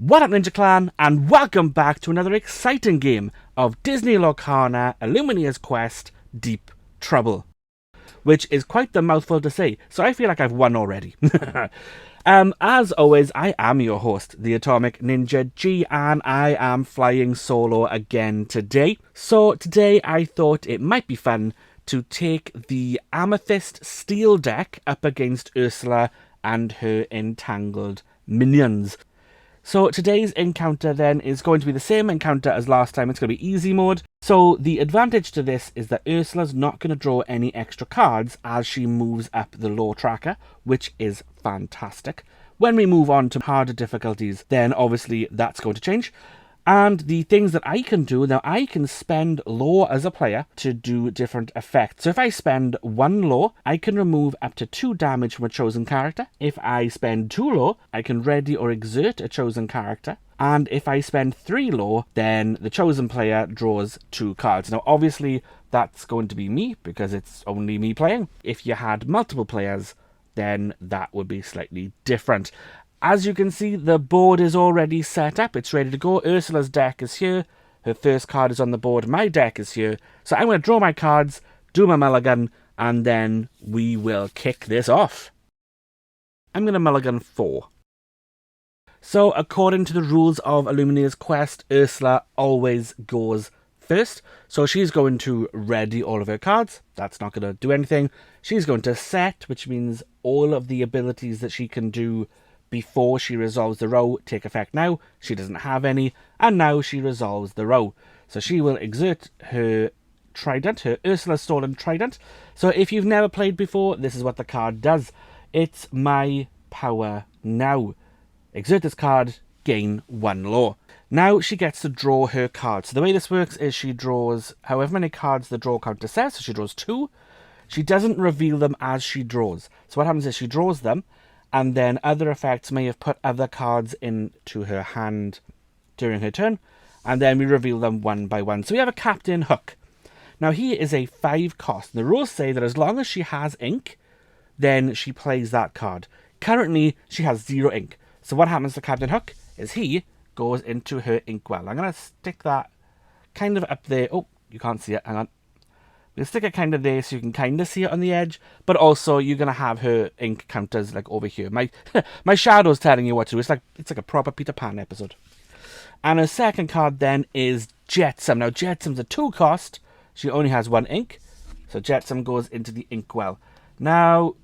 What up, Ninja Clan, and welcome back to another exciting game of Disney Lorcana Illumineer's Quest Deep Trouble, which is quite the mouthful to say, so I feel like I've won already. As always, I am your host, the Atomic Ninja G, and I am flying solo again today. So today I thought it might be fun to take the Amethyst Steel deck up against Ursula and her entangled minions. So today's encounter then is going to be the same encounter as last time. It's going to be easy mode. So the advantage to this is that Ursula's not going to draw any extra cards as she moves up the lore tracker, which is fantastic. When we move on to harder difficulties, then obviously that's going to change. And the things that I can do, now I can spend lore as a player to do different effects. So if I spend 1 lore, I can remove up to 2 damage from a chosen character. If I spend 2 lore, I can ready or exert a chosen character. And if I spend 3 lore, then the chosen player draws 2 cards. Now obviously that's going to be me because it's only me playing. If you had multiple players, then that would be slightly different. As you can see, the board is already set up. It's ready to go. Ursula's deck is here. Her first card is on the board. My deck is here. So I'm going to draw my cards, do my mulligan, and then we will kick this off. I'm going to mulligan 4. So according to the rules of Illumineer's Quest, Ursula always goes first. So she's going to ready all of her cards. That's not going to do anything. She's going to set, which means all of the abilities that she can do before she resolves the row take effect now. She doesn't have any, and now she resolves the row. So she will exert her trident, her Ursula Stolen Trident. So if you've never played before, this is what the card does. It's my power now. Exert this card, gain 1 lore. Now she gets to draw her cards. So the way this works is she draws however many cards the draw counter says. So she draws 2. She doesn't reveal them as she draws. So what happens is she draws them, and then other effects may have put other cards into her hand during her turn, and then we reveal them one by one. So we have a Captain Hook. Now he is a 5 cost. The rules say that as long as she has ink, then she plays that card. Currently, she has 0 ink. So what happens to Captain Hook is he goes into her inkwell. I'm going to stick that kind of up there. Oh, you can't see it. Hang on. We'll stick it kind of there so you can kind of see it on the edge, but also you're going to have her ink counters like over here. My shadow's telling you what to do. It's like a proper Peter Pan episode. And her second card then is Jetsam. Now Jetsam's a 2 cost. She only has 1 ink. So Jetsam goes into the inkwell. Now,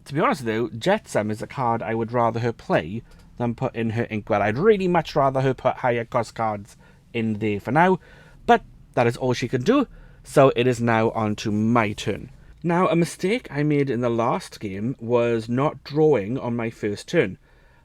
to be honest though, Jetsam is a card I would rather her play than put in her inkwell. I'd really much rather her put higher cost cards in there for now, but that is all she can do. So it is now on to my turn. Now, a mistake I made in the last game was not drawing on my first turn.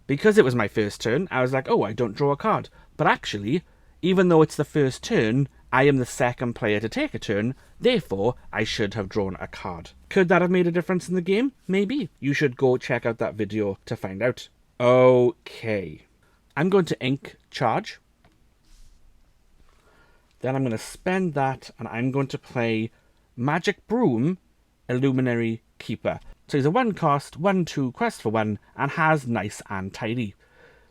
Because it was my first turn, I was like, oh, I don't draw a card. But actually, even though it's the first turn, I am the second player to take a turn. Therefore, I should have drawn a card. Could that have made a difference in the game? Maybe. You should go check out that video to find out. Okay. I'm going to ink charge. Then I'm going to spend that, and I'm going to play Magic Broom, Illuminary Keeper. So he's a 1 cost, 1/2 quest for 1, and has nice and tidy.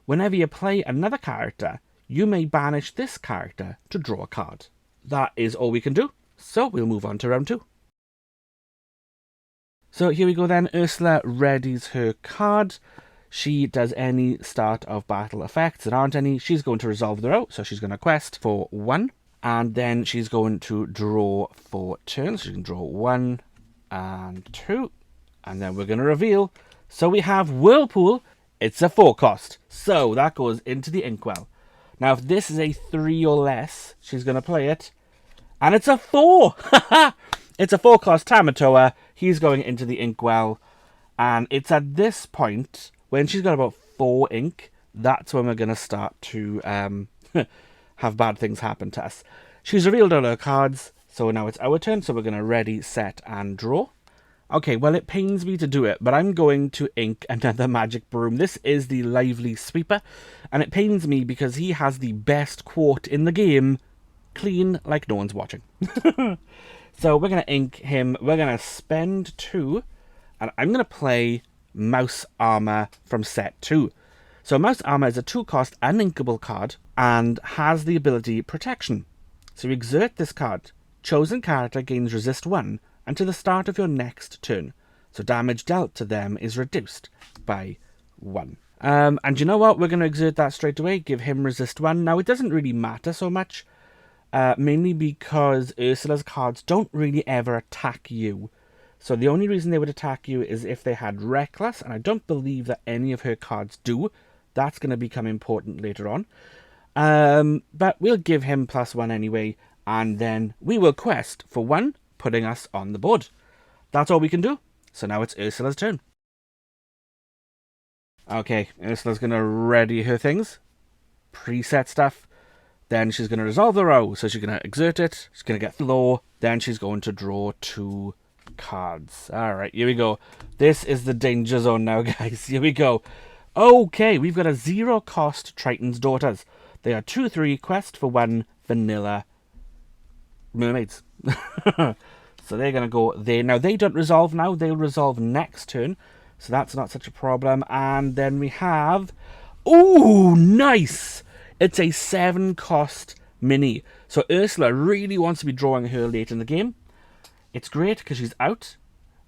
Whenever you play another character, you may banish this character to draw a card. That is all we can do, so we'll move on to round 2. So here we go then. Ursula readies her card. She does any start of battle effects. There aren't any. She's going to resolve the row, so she's going to quest for 1. And then she's going to draw 4 turns. She can draw 1 and 2. And then we're going to reveal. So we have Whirlpool. It's a 4 cost. So that goes into the inkwell. Now if this is a 3 or less, she's going to play it. And it's a 4! It's a 4 cost Tamatoa. He's going into the inkwell. And it's at this point, when she's got about 4 ink, that's when we're going to start to have bad things happen to us. She's revealed all her cards, so now it's our turn, so we're going to ready, set, and draw. Okay, well, it pains me to do it, but I'm going to ink another Magic Broom. This is the Lively Sweeper, and it pains me because he has the best quote in the game, clean like no one's watching. So we're going to ink him, we're going to spend 2, and I'm going to play Mouse Armor from set 2. So Mouse Armor is a 2-cost uninkable card and has the ability Protection. So you exert this card. Chosen character gains resist 1 until the start of your next turn. So damage dealt to them is reduced by 1. And you know what? We're going to exert that straight away. Give him resist 1. Now, it doesn't really matter so much. Mainly because Ursula's cards don't really ever attack you. So the only reason they would attack you is if they had Reckless. And I don't believe that any of her cards do. That's going to become important later on. But we'll give him +1 anyway. And then we will quest for 1, putting us on the board. That's all we can do. So now it's Ursula's turn. Okay, Ursula's going to ready her things. Preset stuff. Then she's going to resolve the row. So she's going to exert it. She's going to get floor. Then she's going to draw 2 cards. Alright, here we go. This is the danger zone now, guys. Here we go. Okay, we've got a 0-cost Triton's Daughters. They are 2/3 quest for 1 vanilla mermaids. So they're going to go there. Now, they don't resolve now. They'll resolve next turn. So that's not such a problem. And then we have... Ooh, nice! It's a 7-cost mini. So Ursula really wants to be drawing her late in the game. It's great because she's out.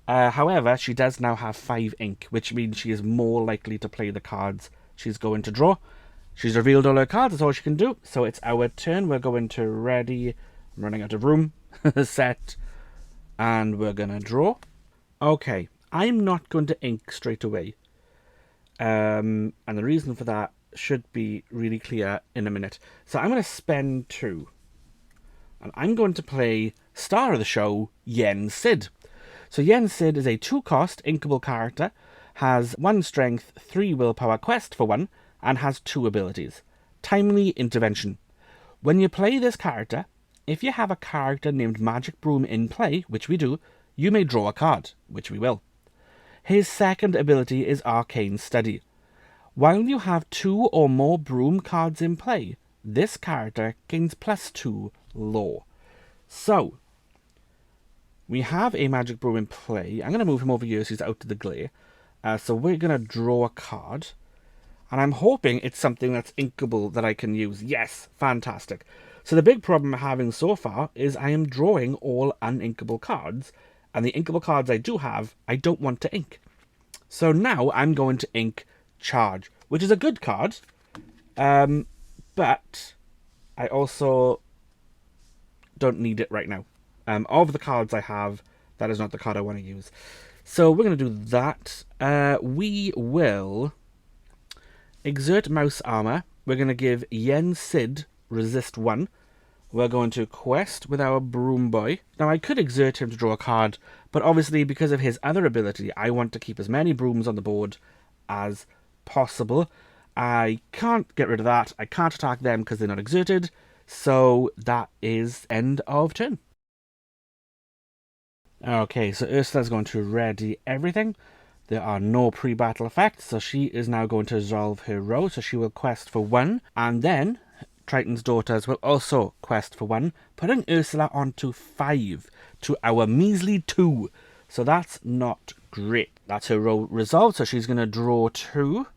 However, she does now have 5 ink, which means she is more likely to play the cards she's going to draw. She's revealed all her cards. That's all she can do. So it's our turn. We're going to ready. I'm running out of room. Set. And we're going to draw. Okay. I'm not going to ink straight away. And the reason for that should be really clear in a minute. So I'm going to spend 2. And I'm going to play star of the show, Yen Sid. So Yen Sid is a 2-cost inkable character, has 1 strength, 3 willpower quest for 1, and has 2 abilities. Timely Intervention. When you play this character, if you have a character named Magic Broom in play, which we do, you may draw a card, which we will. His second ability is Arcane Study. While you have 2 or more Broom cards in play, this character gains +2 Lore. So, we have a Magic Broom in play. I'm going to move him over here so he's out of the glare. So we're going to draw a card. And I'm hoping it's something that's inkable that I can use. Yes, fantastic. So the big problem I'm having so far is I am drawing all uninkable cards. And the inkable cards I do have, I don't want to ink. So now I'm going to ink Charge, which is a good card. But I also don't need it right now. Of the cards I have, that is not the card I want to use. So we're going to do that. We will exert Mouse Armor. We're going to give Yen Sid resist 1. We're going to quest with our Broom Boy. Now, I could exert him to draw a card, but obviously, because of his other ability, I want to keep as many brooms on the board as possible. I can't get rid of that. I can't attack them because they're not exerted. So, that is end of turn. Okay, so Ursula's going to ready everything. There are no pre-battle effects, so she is now going to resolve her row. So she will quest for 1, and then Triton's Daughters will also quest for 1, putting Ursula onto 5 to our measly 2. So that's not great. That's her row resolved, so she's going to draw 2,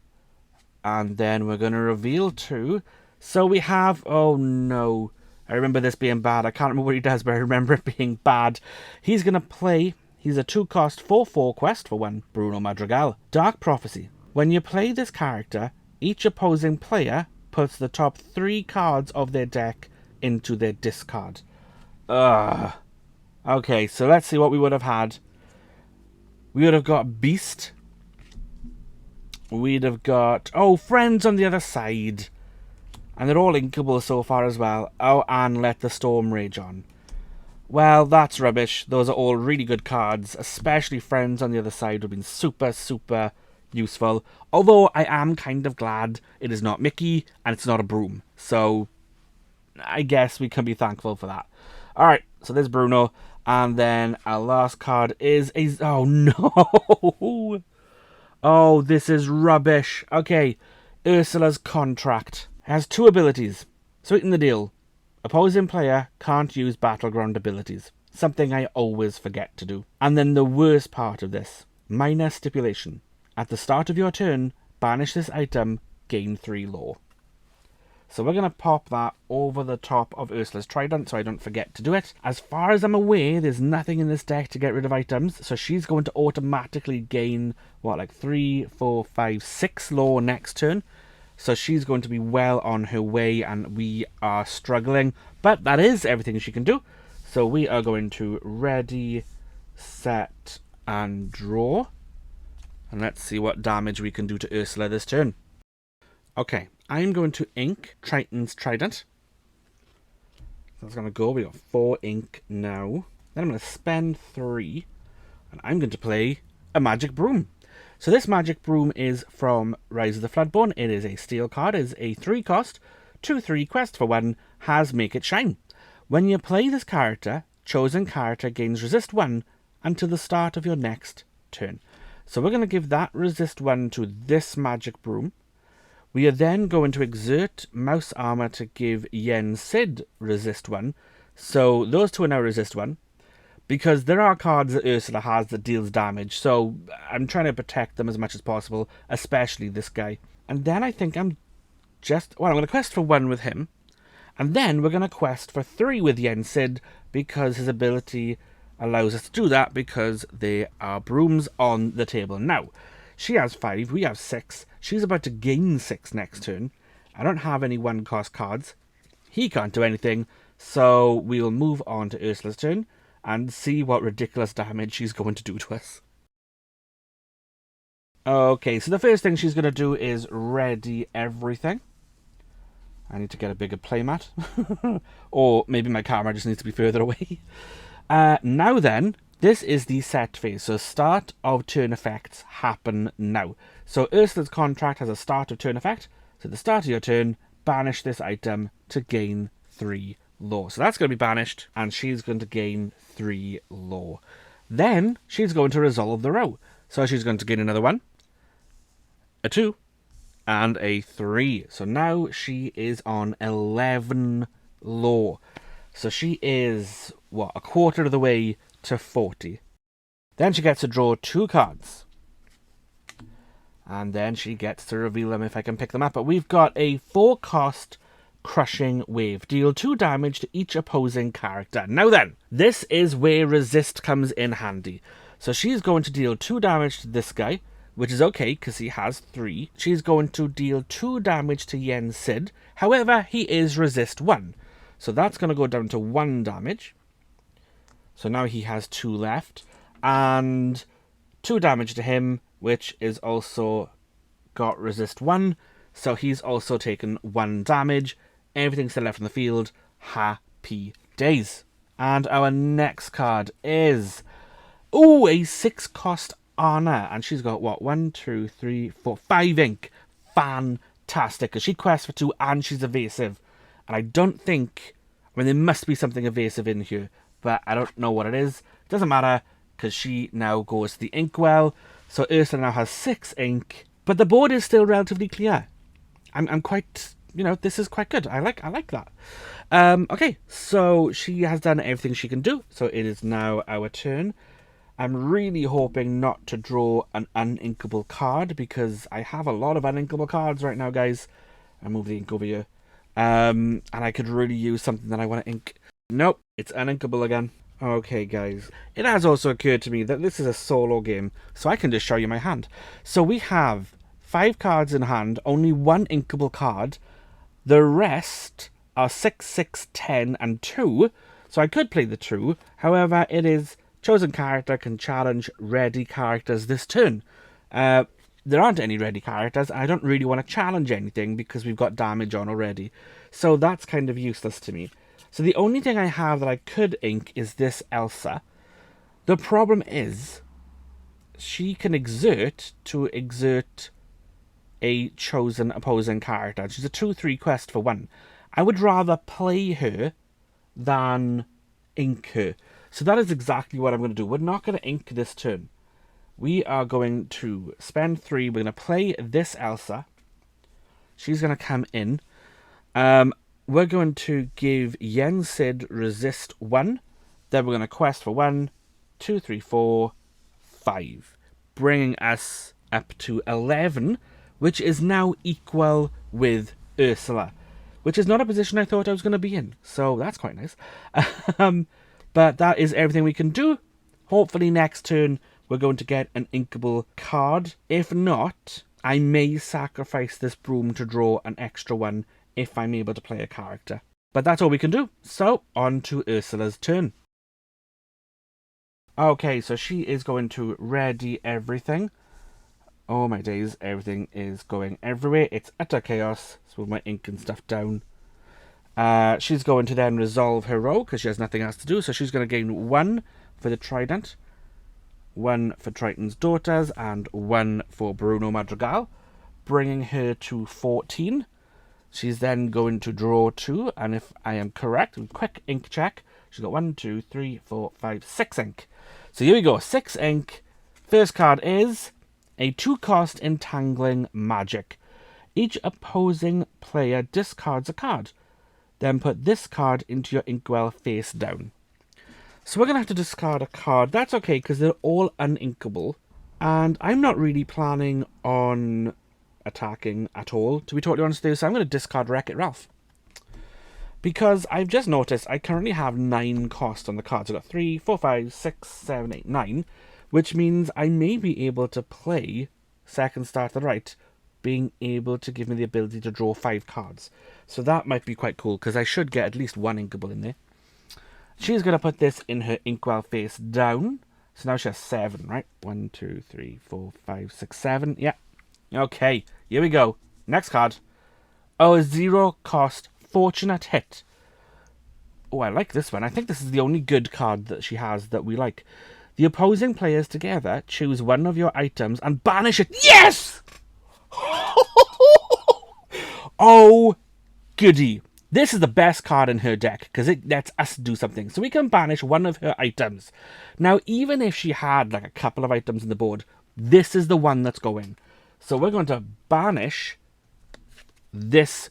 and then we're going to reveal 2. So we have, oh no, I remember this being bad. I can't remember what he does, but I remember it being bad. He's going to play, he's a 2-cost 4/4 quest for 1, Bruno Madrigal. Dark Prophecy. When you play this character, each opposing player puts the top 3 cards of their deck into their discard. Okay, so let's see what we would have had. We would have got Beast. We'd have got, oh, Friends on the other side. And they're all inkable so far as well. Oh, and Let the Storm Rage On. Well, that's rubbish. Those are all really good cards. Especially Friends on the other side would have been super, super useful. Although I am kind of glad it is not Mickey and it's not a broom. So I guess we can be thankful for that. Alright, so there's Bruno. And then our last card is a... Oh, no! Oh, this is rubbish. Okay, Ursula's Contract. Has 2 abilities. Sweeten the deal. Opposing player can't use battleground abilities. Something I always forget to do. And then the worst part of this. Minor stipulation. At the start of your turn, banish this item gain 3 lore. So we're going to pop that over the top of Ursula's trident so I don't forget to do it. As far as I'm aware, there's nothing in this deck to get rid of items. So she's going to automatically gain, what, like 3, 4, 5, 6 lore next turn. So she's going to be well on her way and we are struggling. But that is everything she can do. So we are going to ready, set, and draw. And let's see what damage we can do to Ursula this turn. Okay, I'm going to ink Triton's Trident. That's going to go. We got 4 ink now. Then I'm going to spend 3. And I'm going to play a Magic Broom. So this Magic Broom is from Rise of the Floodborn. It is a steel card. It is a 3 cost, 2/3 quest for 1, has Make It Shine. When you play this character, chosen character gains resist 1 until the start of your next turn. So we're going to give that resist 1 to this Magic Broom. We are then going to exert Mouse Armor to give Yen Sid resist 1. So those two are now resist 1. Because there are cards that Ursula has that deals damage. So I'm trying to protect them as much as possible. Especially this guy. And then I think I'm going to quest for 1 with him. And then we're going to quest for 3 with Yen Sid. Because his ability allows us to do that. Because there are brooms on the table now. She has 5, we have 6. She's about to gain 6 next turn. I don't have any 1-cost cards. He can't do anything, so we'll move on to Ursula's turn and see what ridiculous damage she's going to do to us. Okay, so the first thing she's going to do is ready everything. I need to get a bigger playmat. Or maybe my camera just needs to be further away. Now then, this is the set phase, so start of turn effects happen now. So Ursula's contract has a start of turn effect. So at the start of your turn, banish this item to gain 3 lore. So that's going to be banished, and she's going to gain 3 lore. Then she's going to resolve the row. So she's going to gain another 1, a 2, and a 3. So now she is on 11 lore. So she is, what, a quarter of the way to 40. Then she gets to draw 2 cards. And then she gets to reveal them if I can pick them up. But we've got a 4-cost Crushing Wave. Deal 2 damage to each opposing character. Now then, this is where resist comes in handy. So she's going to deal 2 damage to this guy, which is okay because he has 3. She's going to deal 2 damage to Yen Sid. However, he is resist 1. So that's going to go down to 1 damage. So now he has 2 left. And 2 damage to him, which is also got resist 1. So he's also taken 1 damage. Everything's still left in the field. Happy days. And our next card is... oh, a 6-cost Honor. And she's got, what, 1, 2, 3, 4, 5 ink. Fantastic. Because she quests for 2 and she's evasive. And I don't think... I mean, there must be something evasive in here. But I don't know what it is. Doesn't matter, because she now goes to the inkwell. So Ursula now has 6 ink. But the board is still relatively clear. I'm quite... you know, this is quite good. I like that. Okay, so she has done everything she can do. So it is now our turn. I'm really hoping not to draw an uninkable card, because I have a lot of uninkable cards right now, guys. I'll move the ink over here. And I could really use something that I want to ink. Nope, it's uninkable again. Okay, guys. It has also occurred to me that this is a solo game, so I can just show you my hand. So we have 5 cards in hand, only 1 inkable card. The rest are 6, 6, 10, and 2. So I could play the 2. However, it is chosen character can challenge ready characters this turn. There aren't any ready characters. I don't really want to challenge anything because we've got damage on already. So that's kind of useless to me. So the only thing I have that I could ink is this Elsa. The problem is she can exert a chosen opposing character. She's a 2/3 quest for 1. I would rather play her than ink her. So that is exactly what I'm going to do. We're not going to ink this turn. We are going to spend 3. We're going to play this Elsa. She's going to come in. We're going to give Yen Sid resist 1. Then we're going to quest for 1, 2, 3, 4, 5. Bringing us up to 11. which is now equal with Ursula, which is not a position I thought I was going to be in. So that's quite nice. But that is everything we can do. Hopefully next turn we're going to get an inkable card. If not, I may sacrifice this broom to draw an extra one if I'm able to play a character. But that's all we can do. So, on to Ursula's turn. Okay, so she is going to ready everything. Oh my days, everything is going everywhere. It's utter chaos. So with my ink and stuff down. She's going to then resolve her row because she has nothing else to do. So she's going to gain 1 for the trident, 1 for Triton's daughters, and 1 for Bruno Madrigal, bringing her to 14. She's then going to draw 2, and if I am correct, quick ink check, she's got 1, 2, 3, 4, 5, 6 ink. So here we go, 6 ink. First card is a 2-cost Entangling Magic. Each opposing player discards a card. Then put this card into your inkwell face down. So we're going to have to discard a card. That's okay, because they're all uninkable. And I'm not really planning on attacking at all, to be totally honest with you. So I'm going to discard Wreck-It Ralph. Because I've just noticed I currently have 9 cost on the cards. I've got 3, 4, 5, 6, 7, 8, 9. Which means I may be able to play Second Star to the Right, being able to give me the ability to draw 5 cards. So that might be quite cool, because I should get at least 1 inkable in there. She's going to put this in her inkwell face down. So now she has 7, right? 1, 2, 3, 4, 5, 6, 7. Yeah. Okay, here we go. Next card. Oh, a 0-cost Fortunate Hit. Oh, I like this one. I think this is the only good card that she has that we like. The opposing players together choose one of your items and banish it. Yes! Oh, goody. This is the best card in her deck because it lets us do something. So we can banish one of her items. Now, even if she had like a couple of items in the board, this is the one that's going. So we're going to banish this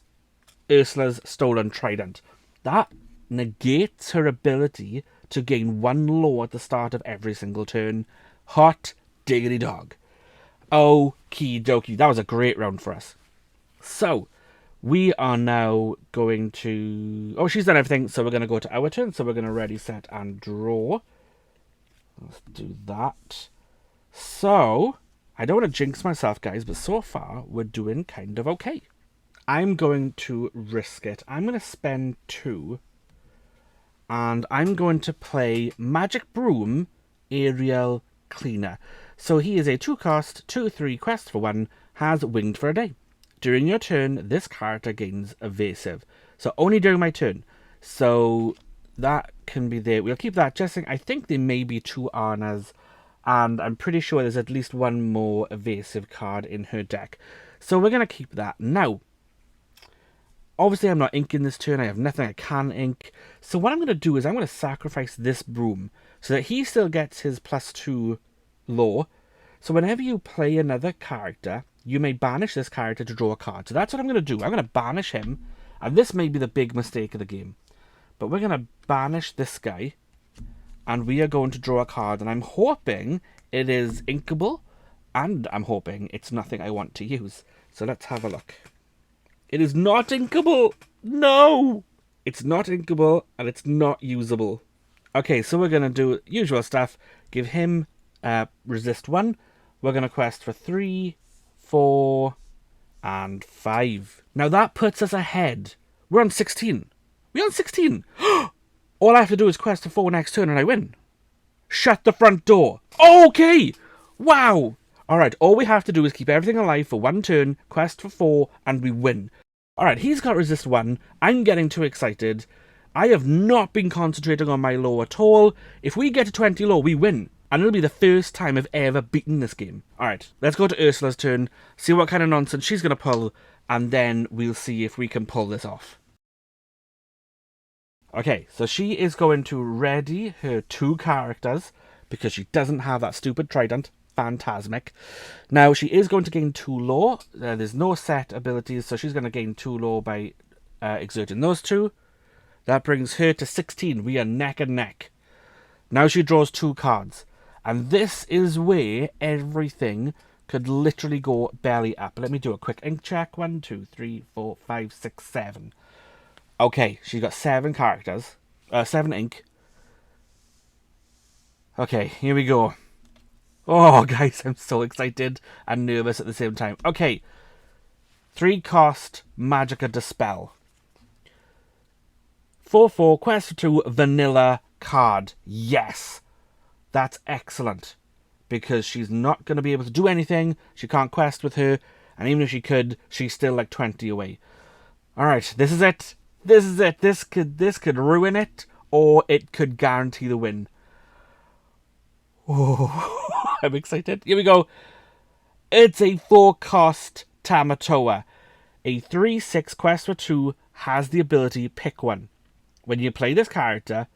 Ursula's Stolen Trident. That negates her ability to gain 1 law at the start of every single turn. Hot diggity dog. Okie dokie. That was a great round for us. So, we are now going to... Oh, she's done everything, so we're going to go to our turn. So we're going to ready, set, and draw. Let's do that. So, I don't want to jinx myself, guys, but so far, we're doing kind of okay. I'm going to risk it. I'm going to spend 2. And I'm going to play Magic Broom Aerial Cleaner. So he is a 2-cost, 2/3 quest for 1, has Winged for a day. During your turn, this character gains Evasive. So only during my turn. So that can be there. We'll keep that just in. I think there may be 2 Arnas. And I'm pretty sure there's at least 1 more Evasive card in her deck. So we're going to keep that. Now, obviously, I'm not inking this turn. I have nothing I can ink. So what I'm going to do is I'm going to sacrifice this broom so that he still gets his +2 law. So whenever you play another character, you may banish this character to draw a card. So that's what I'm going to do. I'm going to banish him. And this may be the big mistake of the game. But we're going to banish this guy. And we are going to draw a card. And I'm hoping it is inkable. And I'm hoping it's nothing I want to use. So let's have a look. It is not inkable. No! It's not inkable and it's not usable. Okay, so we're going to do usual stuff. Give him resist 1. We're going to quest for 3, 4, and 5. Now that puts us ahead. We're on 16. We're on 16. All I have to do is quest for 4 next turn and I win. Shut the front door. Okay! Wow! Alright, all we have to do is keep everything alive for 1 turn, quest for 4, and we win. Alright, he's got resist 1. I'm getting too excited. I have not been concentrating on my law at all. If we get to 20 law, we win. And it'll be the first time I've ever beaten this game. Alright, let's go to Ursula's turn, see what kind of nonsense she's going to pull, and then we'll see if we can pull this off. Okay, so she is going to ready her 2 characters, because she doesn't have that stupid trident. Phantasmic. Now, she is going to gain 2 law. There's no set abilities, so she's going to gain 2 law by exerting those 2. That brings her to 16. We are neck and neck. Now she draws 2 cards. And this is where everything could literally go belly up. Let me do a quick ink check. 1, 2, 3, 4, 5, 6, 7. Okay, she got 7 characters. 7 ink. Okay, here we go. Oh, guys, I'm so excited and nervous at the same time. Okay. 3 cost Magicka Dispel. 4/4 quest for 2 vanilla card. Yes. That's excellent. Because she's not going to be able to do anything. She can't quest with her. And even if she could, she's still like 20 away. Alright, this is it. This is it. This could ruin it. Or it could guarantee the win. Oh, I'm excited. Here we go. It's a 4-cost Tamatoa. A 3/6 quest for 2 has the ability pick one. When you play this character,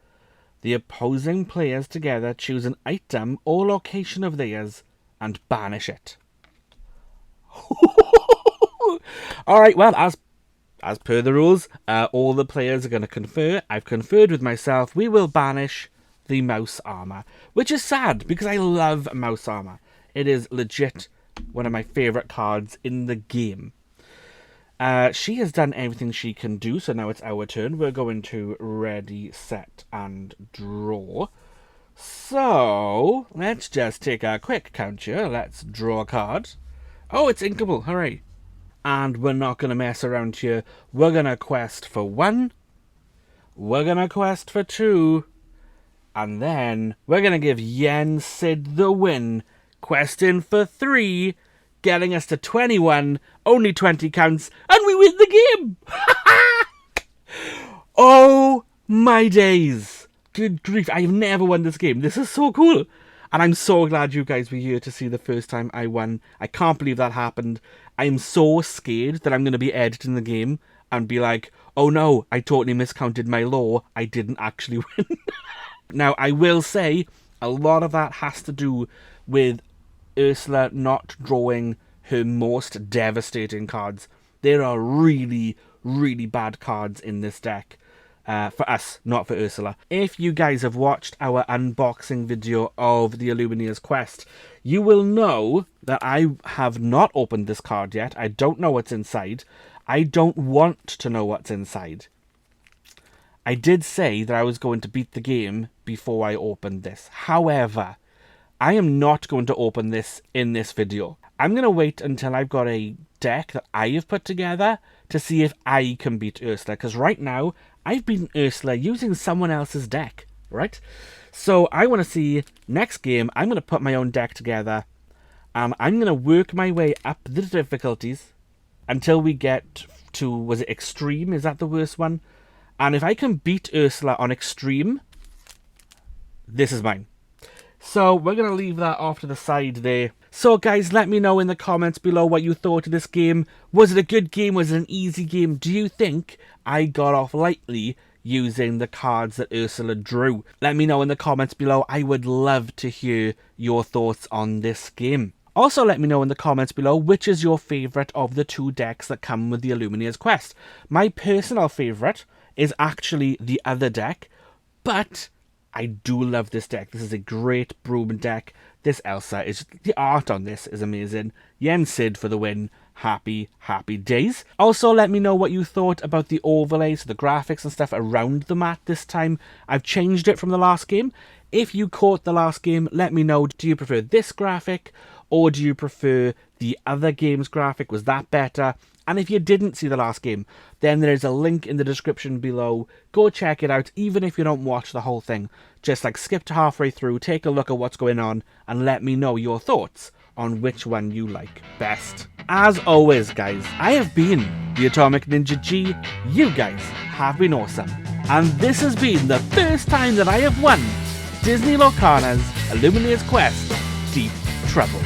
the opposing players together choose an item or location of theirs and banish it. Alright, well, as per the rules, all the players are going to confer. I've conferred with myself. We will banish the mouse armor, which is sad because I love mouse armor. It is legit one of my favorite cards in the game. She has done everything she can do, so now it's our turn. We're going to ready, set, and draw. So, let's just take a quick count here. Let's draw a card. Oh, it's inkable. Hooray. And we're not going to mess around here. We're going to quest for 1. We're going to quest for 2. And then we're going to give Yen Sid the win. Questing for 3. Getting us to 21. Only 20 counts. And we win the game. Oh my days. Good grief. I've never won this game. This is so cool. And I'm so glad you guys were here to see the first time I won. I can't believe that happened. I'm so scared that I'm going to be editing the game and be like, oh no, I totally miscounted my lore. I didn't actually win. Now, I will say a lot of that has to do with Ursula not drawing her most devastating cards. There are really, really bad cards in this deck. For us, not for Ursula. If you guys have watched our unboxing video of the Illumineer's quest, you will know that I have not opened this card yet. I don't know what's inside. I don't want to know what's inside. I did say that I was going to beat the game before I opened this. However, I am not going to open this in this video. I'm going to wait until I've got a deck that I have put together to see if I can beat Ursula. Because right now, I've beaten Ursula using someone else's deck, right? So I want to see, next game, I'm going to put my own deck together. And I'm going to work my way up the difficulties until we get to, was it Extreme? Is that the worst one? And if I can beat Ursula on Extreme, this is mine. So we're going to leave that off to the side there. So guys, let me know in the comments below what you thought of this game. Was it a good game? Was it an easy game? Do you think I got off lightly using the cards that Ursula drew? Let me know in the comments below. I would love to hear your thoughts on this game. Also, let me know in the comments below which is your favourite of the 2 decks that come with the Illumineer's quest. My personal favourite is actually the other deck, but I do love this deck. This is a great Broom deck. This Elsa is, the art on this is amazing. Yen Sid for the win. Happy, happy days. Also, let me know what you thought about the overlays, the graphics and stuff around the mat this time. I've changed it from the last game. If you caught the last game, let me know. Do you prefer this graphic or do you prefer the other game's graphic? Was that better? And if you didn't see the last game, then there's a link in the description below. Go check it out, even if you don't watch the whole thing. Just like skip to halfway through, take a look at what's going on, and let me know your thoughts on which one you like best. As always, guys, I have been the Atomic Ninja G. You guys have been awesome. And this has been the first time that I have won Disney Lorcana's Illumineer's Quest Deep Trouble.